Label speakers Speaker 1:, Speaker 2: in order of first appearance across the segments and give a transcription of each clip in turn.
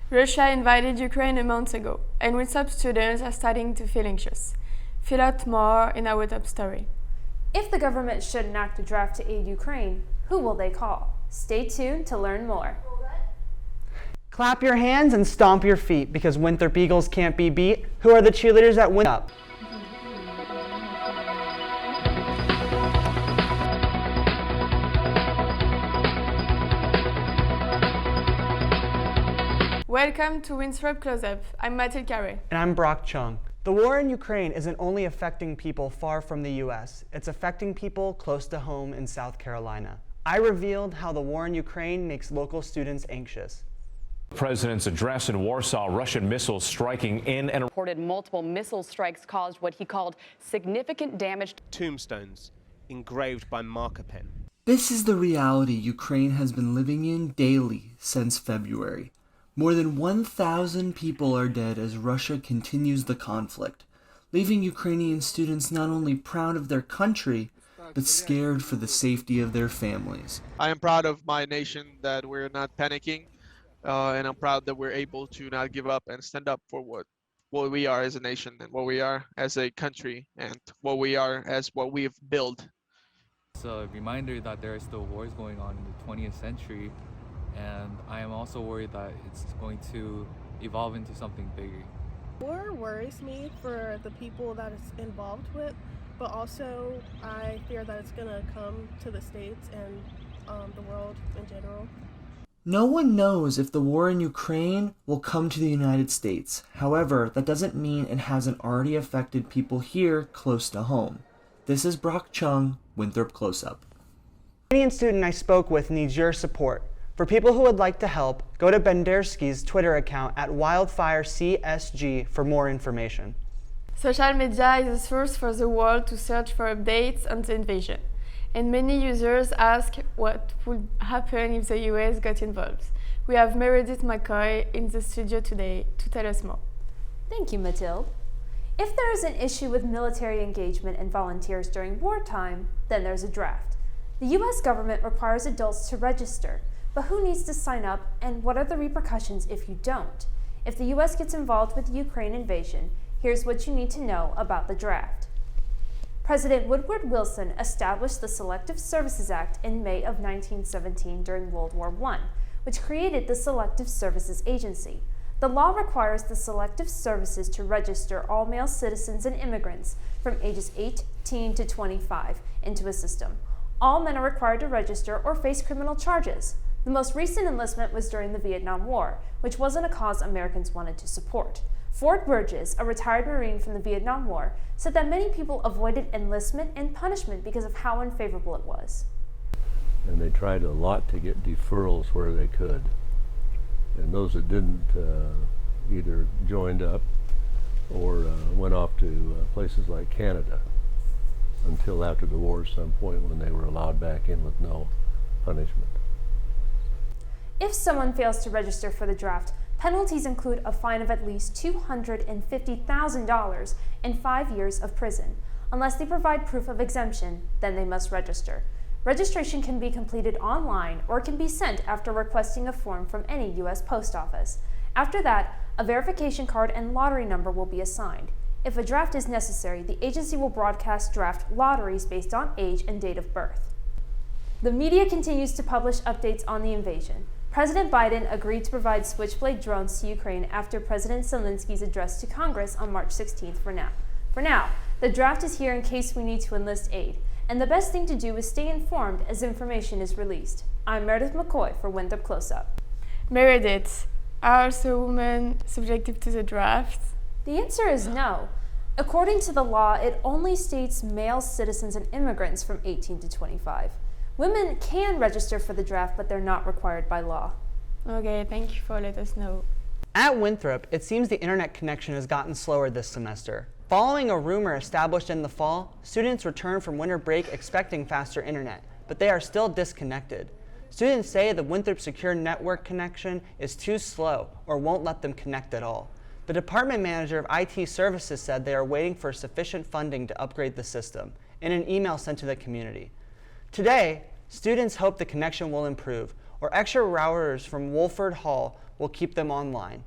Speaker 1: Russia invaded Ukraine a month ago, and Winthrop students are starting to feel anxious. Fill out more in our top story.
Speaker 2: If the government should enact a draft to aid Ukraine, who will they call? Stay tuned to learn more.
Speaker 3: Clap your hands and stomp your feet because Winthrop Eagles can't be beat. Who are the cheerleaders at Winthrop?
Speaker 1: Welcome to Winthrop Close-Up. I'm Mathilde Carré.
Speaker 3: And I'm Brock Chung. The war in Ukraine isn't only affecting people far from the US, it's affecting people close to home in South Carolina. I revealed how the war in Ukraine makes local students anxious.
Speaker 4: The president's address in Warsaw, Russian missiles striking in and
Speaker 5: reported multiple missile strikes caused what he called significant damage.
Speaker 6: Tombstones engraved by marker pen.
Speaker 7: This is the reality Ukraine has been living in daily since February. More than 1,000 people are dead as Russia continues the conflict, leaving Ukrainian students not only proud of their country, but scared for the safety of their families.
Speaker 8: I am proud of my nation that we're not panicking, and I'm proud that we're able to not give up and stand up for what we are as a nation and what we are as a country and what we are as what we have built.
Speaker 9: It's a reminder that there are still wars going on in the 20th century. And I am also worried that it's going to evolve into something bigger.
Speaker 10: War worries me for the people that it's involved with, but also I fear that it's going to come to the States and the world in general.
Speaker 7: No one knows if the war in Ukraine will come to the United States. However, that doesn't mean it hasn't already affected people here close to home. This is Brock Chung, Winthrop Close-Up.
Speaker 3: The Canadian student I spoke with needs your support. For people who would like to help, go to Bendersky's Twitter account at WildfireCSG for more information.
Speaker 1: Social media is a source for the world to search for updates on the invasion, and many users ask what would happen if the US got involved. We have Meredith McCoy in the studio today to tell us more.
Speaker 2: Thank you, Mathilde. If there is an issue with military engagement and volunteers during wartime, then there's a draft. The US government requires adults to register. But who needs to sign up, and what are the repercussions if you don't? If the US gets involved with the Ukraine invasion, here's what you need to know about the draft. President Woodrow Wilson established the Selective Services Act in May of 1917 during World War I, which created the Selective Services Agency. The law requires the Selective Services to register all male citizens and immigrants from ages 18 to 25 into a system. All men are required to register or face criminal charges. The most recent enlistment was during the Vietnam War, which wasn't a cause Americans wanted to support. Ford Burgess, a retired Marine from the Vietnam War, said that many people avoided enlistment and punishment because of how unfavorable it was.
Speaker 11: And they tried a lot to get deferrals where they could. And those that didn't either joined up or went off to places like Canada until after the war at some point when they were allowed back in with no punishment.
Speaker 2: If someone fails to register for the draft, penalties include a fine of at least $250,000 and 5 years of prison. Unless they provide proof of exemption, then they must register. Registration can be completed online or can be sent after requesting a form from any U.S. post office. After that, a verification card and lottery number will be assigned. If a draft is necessary, the agency will broadcast draft lotteries based on age and date of birth. The media continues to publish updates on the invasion. President Biden agreed to provide Switchblade drones to Ukraine after President Zelensky's address to Congress on March 16th for now. For now, the draft is here in case we need to enlist aid, and the best thing to do is stay informed as information is released. I'm Meredith McCoy for Winthrop Close-Up.
Speaker 1: Meredith, are also women subjected to the draft?
Speaker 2: The answer is no. According to the law, it only states male citizens and immigrants from 18 to 25. Women can register for the draft, but they're not required by law.
Speaker 1: Okay, thank you for letting us know.
Speaker 3: At Winthrop, it seems the internet connection has gotten slower this semester. Following a rumor established in the fall, students return from winter break expecting faster internet, but they are still disconnected. Students say the Winthrop Secure Network connection is too slow or won't let them connect at all. The department manager of IT services said they are waiting for sufficient funding to upgrade the system in an email sent to the community. Today, students hope the connection will improve or extra hours from Wolford Hall will keep them online.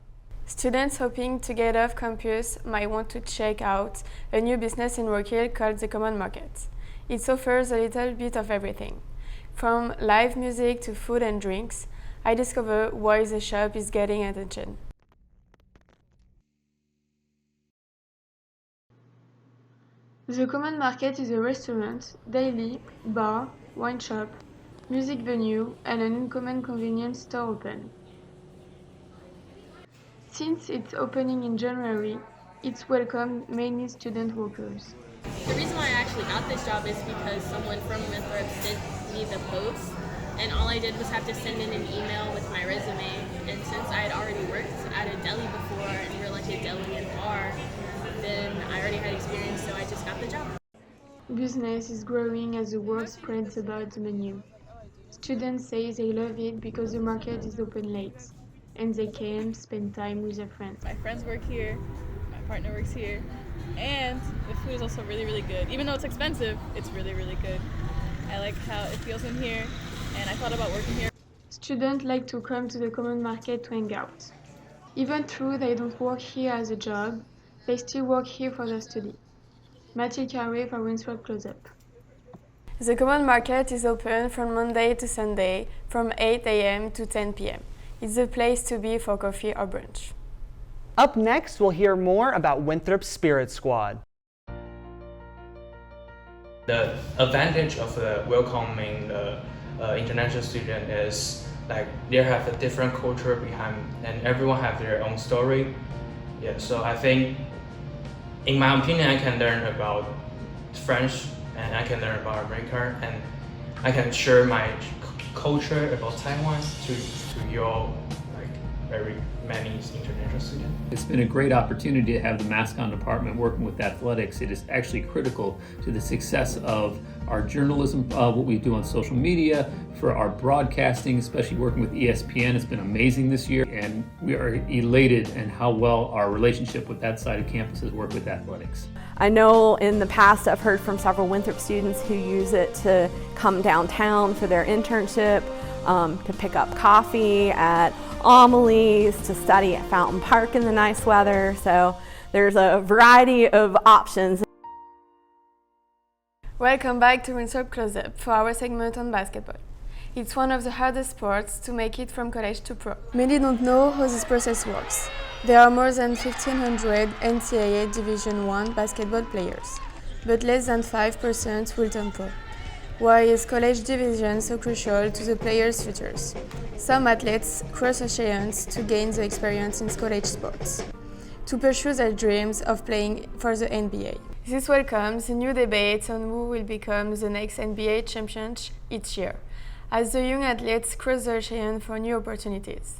Speaker 1: Students hoping to get off campus might want to check out a new business in Rock Hill called the Common Market. It offers a little bit of everything. From live music to food and drinks, I discover why the shop is getting attention. The Common Market is a restaurant, deli, bar, wine shop, music venue, and an uncommon convenience store open. Since its opening in January, it's welcomed many student workers.
Speaker 12: The reason why I actually got this job is because someone from Winthrop sent me the post, and all I did was have to send in an email with my resume. And since I had already worked at a deli before, and we're like a deli and bar, then I already had experience, so I just got the job.
Speaker 1: Business is growing as the word spreads about the menu. Students say they love it because the market is open late, and they can spend time with their friends.
Speaker 13: My friends work here, my partner works here, and the food is also really, really good. Even though it's expensive, it's really, really good. I like how it feels in here, and I thought about working here.
Speaker 1: Students like to come to the Common Market to hang out. Even though they don't work here as a job, they still work here for their study. Mathilde Carré for Winthrop Close-Up. The Common Market is open from Monday to Sunday from 8 a.m. to 10 p.m. It's the place to be for coffee or brunch.
Speaker 3: Up next, we'll hear more about Winthrop's Spirit Squad.
Speaker 14: The advantage of welcoming the international student is like they have a different culture behind, and everyone have their own story. Yeah, so I think, in my opinion, I can learn about French and I can learn about America, and I can share my culture about Taiwan to your very many international students.
Speaker 15: It's been a great opportunity to have the Mascon department working with athletics. It is actually critical to the success of our journalism, what we do on social media, for our broadcasting, especially working with ESPN. It's been amazing this year, and we are elated in how well our relationship with that side of campus has worked with athletics.
Speaker 16: I know in the past I've heard from several Winthrop students who use it to come downtown for their internship, to pick up coffee at Amelie's, to study at Fountain Park in the nice weather. So there's a variety of options.
Speaker 1: Welcome back to Winthrop Close-Up for our segment on basketball. It's one of the hardest sports to make it from college to pro. Many don't know how this process works. There are more than 1,500 NCAA Division I basketball players, but less than 5% will turn pro. Why is college division so crucial to the players' futures? Some athletes cross oceans to gain the experience in college sports, to pursue their dreams of playing for the NBA. This welcomes a new debate on who will become the next NBA champion each year, as the young athletes cross the ocean for new opportunities.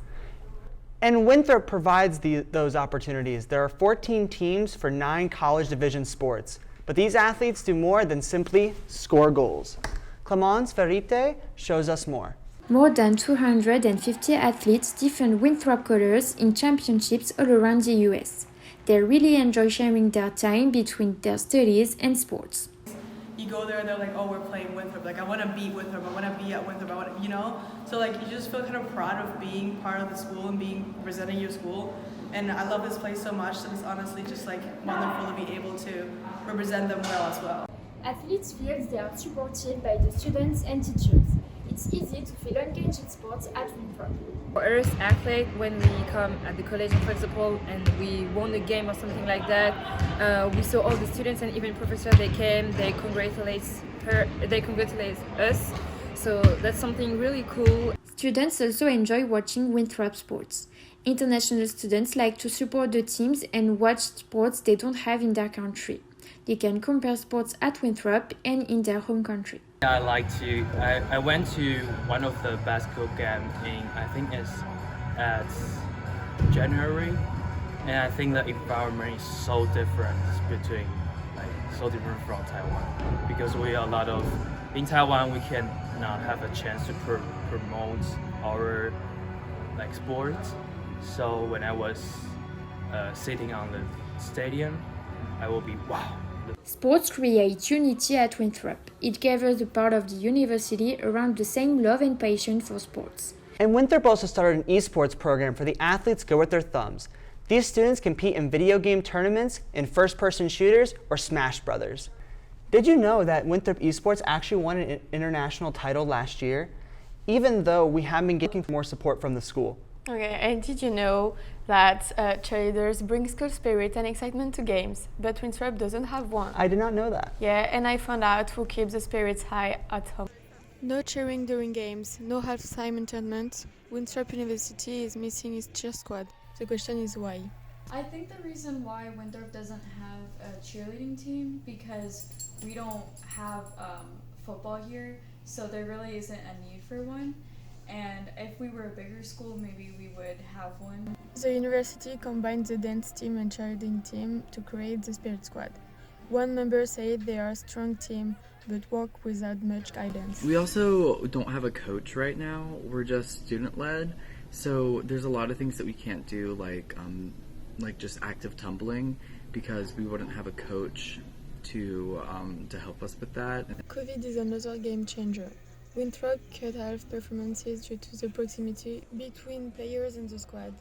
Speaker 3: And Winthrop provides those opportunities. There are 14 teams for 9 college division sports. But these athletes do more than simply score goals. Clemence Verite shows us more.
Speaker 17: More than 250 athletes defend Winthrop colors in championships all around the US. They really enjoy sharing their time between their studies and sports.
Speaker 18: You go there and they're like, oh, we're playing Winthrop. Like, I want to beat Winthrop. I want to be at Winthrop. I want to, you know? So, like, you just feel kind of proud of being part of the school and representing your school. And I love this place so much that it's honestly just, like, wonderful to be able to represent them well as well.
Speaker 17: Athletes feel they are supported by the students and teachers. It's easy to feel engaged in sports at Winthrop.
Speaker 19: For us athletes, when we come at the college, for example, and we won a game or something like that, we saw all the students and even professors, they came, they congratulate us. So that's something really cool.
Speaker 17: Students also enjoy watching Winthrop sports. International students like to support the teams and watch sports they don't have in their country. They can compare sports at Winthrop and in their home country.
Speaker 20: I went to one of the basketball games in, I think it's at January, and I think the environment is so different from Taiwan, because in Taiwan we can not have a chance to promote our sports. So when I was sitting on the stadium, I will be wow.
Speaker 17: Sports create unity at Winthrop. It gathers the part of the university around the same love and passion for sports.
Speaker 3: And Winthrop also started an esports program for the athletes go with their thumbs. These students compete in video game tournaments, in first-person shooters, or Smash Brothers. Did you know that Winthrop Esports actually won an international title last year, even though we have been getting more support from the school?
Speaker 1: Okay, and did you know that cheerleaders bring school spirit and excitement to games, but Winthrop doesn't have one?
Speaker 3: I did not know that.
Speaker 1: Yeah, and I found out who keeps the spirits high at home. No cheering during games, no half-time entertainment. Winthrop University is missing its cheer squad. The question is why?
Speaker 17: I think the reason why Winthrop doesn't have a cheerleading team because we don't have football here, so there really isn't a need for one. And if we were a bigger school, maybe we would have one.
Speaker 1: The university combined the dance team and cheerleading team to create the Spirit Squad. One member said they are a strong team, but work without much guidance.
Speaker 21: We also don't have a coach right now. We're just student-led, so there's a lot of things that we can't do, like just active tumbling, because we wouldn't have a coach to help us with that.
Speaker 1: COVID is another game changer. Winthrop cut half performances due to the proximity between players and the squad,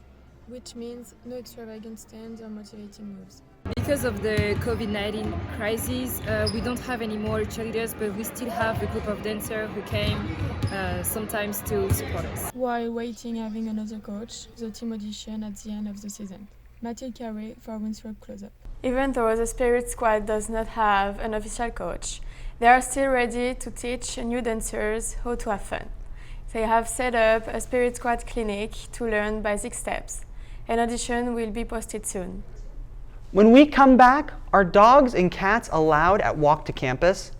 Speaker 1: which means no extravagant stands or motivating moves.
Speaker 19: Because of the COVID-19 crisis, we don't have any more cheerleaders, but we still have a group of dancers who came sometimes to support us.
Speaker 1: While waiting having another coach, the team auditioned at the end of the season. Mathilde Carré for Winthrop Close-Up. Even though the Spirit Squad does not have an official coach, they are still ready to teach new dancers how to have fun. They have set up a Spirit Squad clinic to learn basic steps. An audition will be posted soon.
Speaker 3: When we come back, are dogs and cats allowed at Walk to Campus?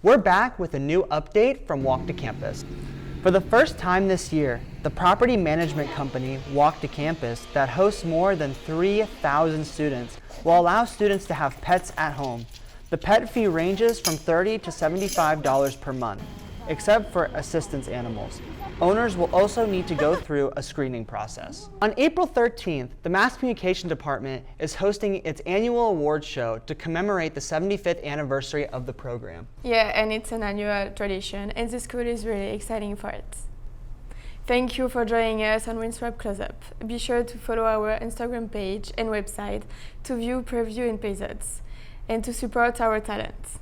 Speaker 3: We're back with a new update from Walk to Campus. For the first time this year, the property management company Walk to Campus that hosts more than 3,000 students will allow students to have pets at home. The pet fee ranges from $30 to $75 per month, except for assistance animals. Owners will also need to go through a screening process. On April 13th, the Mass Communication Department is hosting its annual awards show to commemorate the 75th anniversary of the program.
Speaker 1: Yeah, and it's an annual tradition, and the school is really exciting for it. Thank you for joining us on Winthrop Close-Up. Be sure to follow our Instagram page and website to view preview episodes and to support our talent.